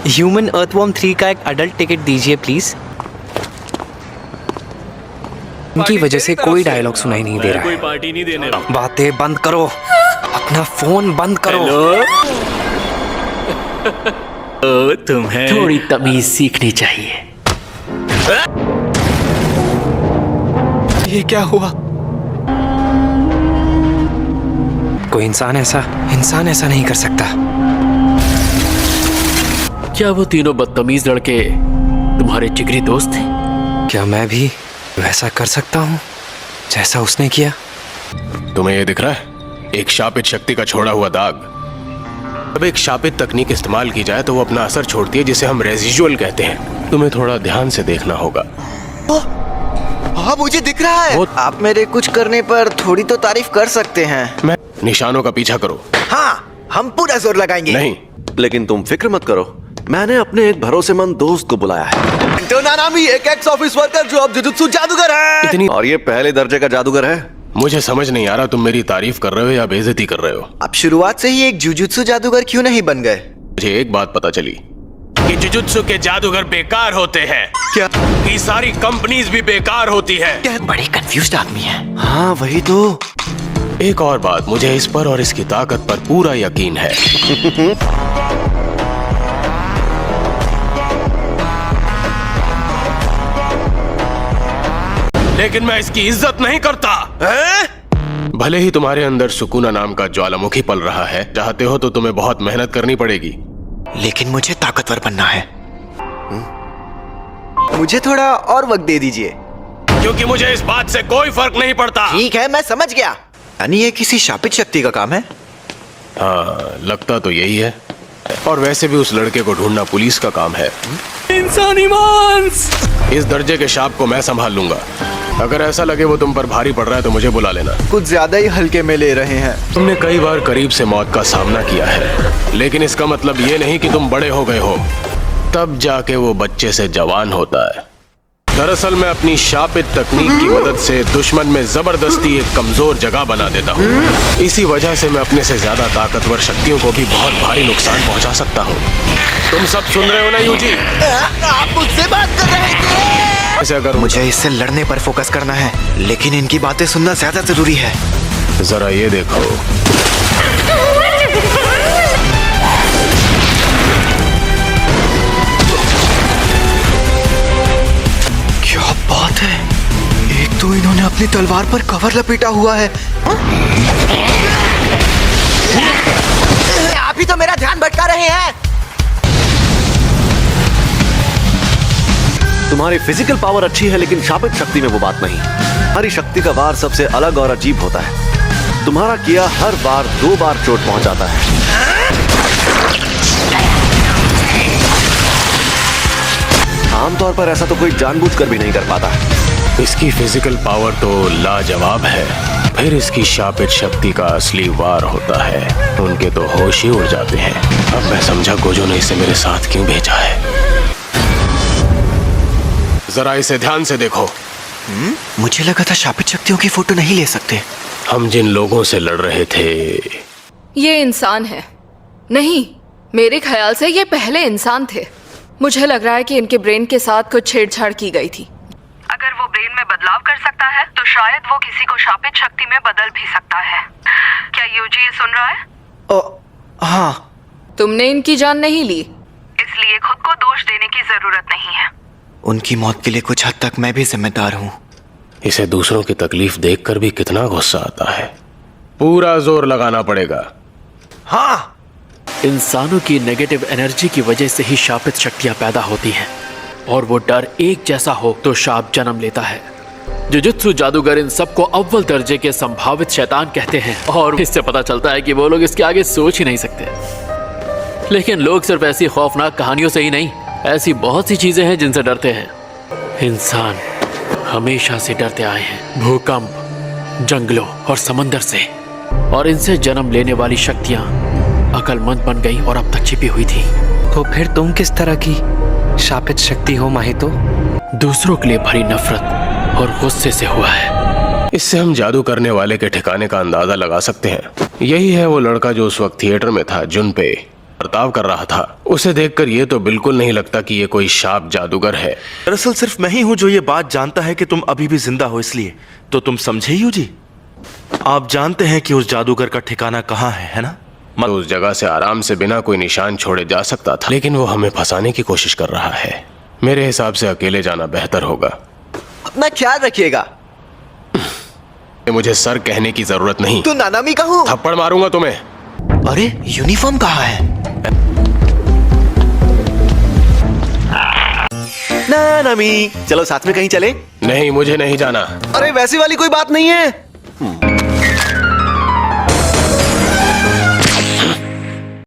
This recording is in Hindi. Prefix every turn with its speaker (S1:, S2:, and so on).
S1: ह्यूमन अर्थवॉर्म 3 का एक अडल्ट टिकट दीजिए प्लीज। इनकी वजह से कोई डायलॉग सुनाई नहीं दे रहा है।
S2: कोई पार्टी नहीं देने।
S1: बातें बंद करो, अपना फोन बंद करो।
S2: ओ, तुम्हें
S3: थोड़ी तमीज सीखनी चाहिए।
S1: ये क्या हुआ? कोई इंसान ऐसा नहीं कर सकता।
S3: क्या वो तीनों बदतमीज लड़के तुम्हारे जिगरी दोस्त थे?
S1: क्या मैं भी वैसा कर सकता हूँ जैसा उसने किया?
S4: तुम्हें ये दिख रहा है? एक शापित शक्ति का छोड़ा हुआ दाग। जब एक शापित तकनीक इस्तेमाल की जाए तो वो अपना असर छोड़ती है, जिसे हम रेजिजुअल कहते हैं। तुम्हें थोड़ा ध्यान से देखना होगा।
S5: हाँ, मुझे दिख रहा है। आप मेरे कुछ करने पर थोड़ी तो तारीफ कर सकते हैं।
S4: मैं निशानों का पीछा करो।
S5: हाँ, हम पूरा जोर लगाएंगे।
S4: नहीं,
S6: लेकिन तुम फिक्र मत करो, मैंने अपने एक भरोसेमंद दोस्त को बुलाया है।
S5: तो नानामी एक एक्स ऑफिस वर्कर जो अब जुजुत्सु जादूगर है।
S4: इतनी
S6: और ये पहले दर्जे का जादूगर है।
S4: मुझे समझ नहीं आ रहा, तुम मेरी तारीफ कर रहे हो या बेइज्जती कर रहे हो?
S5: आप शुरुआत से ही एक जुजुत्सु जादूगर क्यों नहीं बन गए?
S4: मुझे एक बात पता चली कि जुजुत्सु के जादूगर बेकार होते हैं।
S5: क्या?
S4: कि सारी कंपनीज भी बेकार होती है।
S5: बड़े कंफ्यूज्ड आदमी है।
S6: हाँ वही तो।
S4: एक और बात, मुझे इस पर और इसकी ताकत पर पूरा यकीन है। लेकिन मैं इसकी इज्जत नहीं करता। भले ही तुम्हारे अंदर सुकूना नाम का ज्वालामुखी पल रहा है, चाहते हो तो तुम्हें बहुत मेहनत करनी पड़ेगी।
S5: लेकिन मुझे ताकतवर बनना है। मुझे थोड़ा और वक्त दे दीजिए।
S4: क्योंकि मुझे इस बात से कोई फर्क नहीं पड़ता।
S5: ठीक है, मैं समझ गया। यानी ये किसी शापित शक्ति का काम है।
S4: हाँ, लगता तो यही है। और वैसे भी उस लड़के को ढूंढना पुलिस का काम है।
S3: इंसानी मांस।
S4: इस दर्जे के शाप को मैं संभाल लूंगा। अगर ऐसा लगे वो तुम पर भारी पड़ रहा है तो मुझे बुला लेना।
S5: कुछ ज्यादा ही हल्के में ले रहे हैं।
S4: तुमने कई बार करीब से मौत का सामना किया है, लेकिन इसका मतलब ये नहीं कि तुम बड़े हो गए हो। तब जाके वो बच्चे से जवान होता है। दरअसल मैं अपनी शापित तकनीक की मदद से दुश्मन में जबरदस्ती एक कमजोर जगह बना देता हूँ। इसी वजह से मैं अपने से ज्यादा ताकतवर शक्तियों को भी बहुत भारी नुकसान पहुंचा सकता हूँ। तुम सब सुन रहे हो ना यूजी?
S5: आप मुझसे बात कर रहे थे।
S4: ऐसे अगर
S5: मुझे इससे लड़ने पर फोकस करना है, लेकिन इनकी बातें सुनना ज्यादा जरूरी है।
S4: जरा ये देखो।
S5: क्या बात है! एक तो इन्होंने अपनी तलवार पर कवर लपेटा हुआ है। आप ही तो मेरा ध्यान भटका रहे हैं।
S6: तुम्हारी फिजिकल पावर अच्छी है, लेकिन शापित शक्ति में वो बात नहीं। हमारी शक्ति का वार सबसे अलग और अजीब होता है। तुम्हारा किया हर बार 2 बार चोट पहुंचाता है। आमतौर पर ऐसा तो कोई जानबूझकर भी नहीं कर पाता।
S4: इसकी फिजिकल पावर तो लाजवाब है, फिर इसकी शापित शक्ति का असली वार होता है। उनके तो होश ही उड़ जाते हैं। अब मैं समझा गोजो ने इसे मेरे साथ क्यों भेजा है। जरा इसे ध्यान से देखो।
S5: मुझे लगा था शापित शक्तियों की फोटो नहीं ले सकते।
S4: हम जिन लोगों से लड़ रहे थे,
S7: ये इंसान है। नहीं, मेरे ख्याल से ये पहले इंसान थे। मुझे लग रहा है कि इनके ब्रेन के साथ कुछ छेड़छाड़ की गई थी।
S8: अगर वो ब्रेन में बदलाव कर सकता है तो शायद वो किसी को शापित शक्ति में बदल भी सकता है। क्या यूजी ये सुन रहा है?
S5: हाँ।
S7: तुमने इनकी जान नहीं ली,
S8: इसलिए खुद को दोष देने की जरूरत नहीं है।
S5: उनकी मौत के लिए कुछ हद तक मैं भी जिम्मेदार हूँ।
S4: इसे दूसरों की तकलीफ देखकर भी कितना गुस्सा आता है। पूरा जोर लगाना पड़ेगा।
S5: हाँ।
S3: इंसानों की नेगेटिव एनर्जी की वजह से ही शापित शक्तियां पैदा होती हैं, और वो डर एक जैसा हो तो शाप जन्म लेता है। जुजुत्सु जादूगर इन सबको अव्वल दर्जे के संभावित शैतान कहते हैं, और इससे पता चलता है कि वो लोग इसके आगे सोच ही नहीं सकते। लेकिन लोग सिर्फ ऐसी खौफनाक कहानियों से ही नहीं, ऐसी बहुत सी चीजें हैं जिनसे डरते हैं। इंसान हमेशा से डरते आए हैं, भूकंप, जंगलों और समंदर से, और इनसे जन्म लेने वाली शक्तियां अकलमंद बन गई और अब तक छिपी हुई थी।
S1: तो फिर तुम किस तरह की शापित शक्ति हो माहितो?
S3: दूसरों के लिए भरी नफरत और गुस्से से हुआ है।
S4: इससे हम जादू करने वाले के ठिकाने का अंदाजा लगा सकते हैं। यही है वो लड़का जो उस वक्त थिएटर में था, जुनपे। बर्ताव कर रहा था। उसे देखकर ये तो बिल्कुल नहीं लगता कि ये कोई शाप जादूगर है।
S9: दरअसल सिर्फ मैं ही हूं जो ये बात जानता है कि तुम अभी भी जिंदा हो, इसलिए तो तुम समझे यूजी। आप जानते हैं कि उस जादूगर का ठिकाना कहाँ है ना?
S4: तो उस जगह से आराम से बिना कोई निशान छोड़े जा सकता था, लेकिन वो हमें फंसाने की कोशिश कर रहा है। मेरे हिसाब से अकेले जाना बेहतर होगा।
S5: अपना ख्याल रखिएगा।
S4: मुझे सर कहने की जरूरत नहीं।
S5: तू नानामी का हूँ।
S4: थप्पड़ मारूंगा तुम्हें।
S5: अरे यूनिफॉर्म कहाँ है?
S6: नानामी, चलो साथ में कहीं चले।
S4: नहीं, मुझे नहीं जाना।
S6: अरे वैसी वाली कोई बात नहीं है।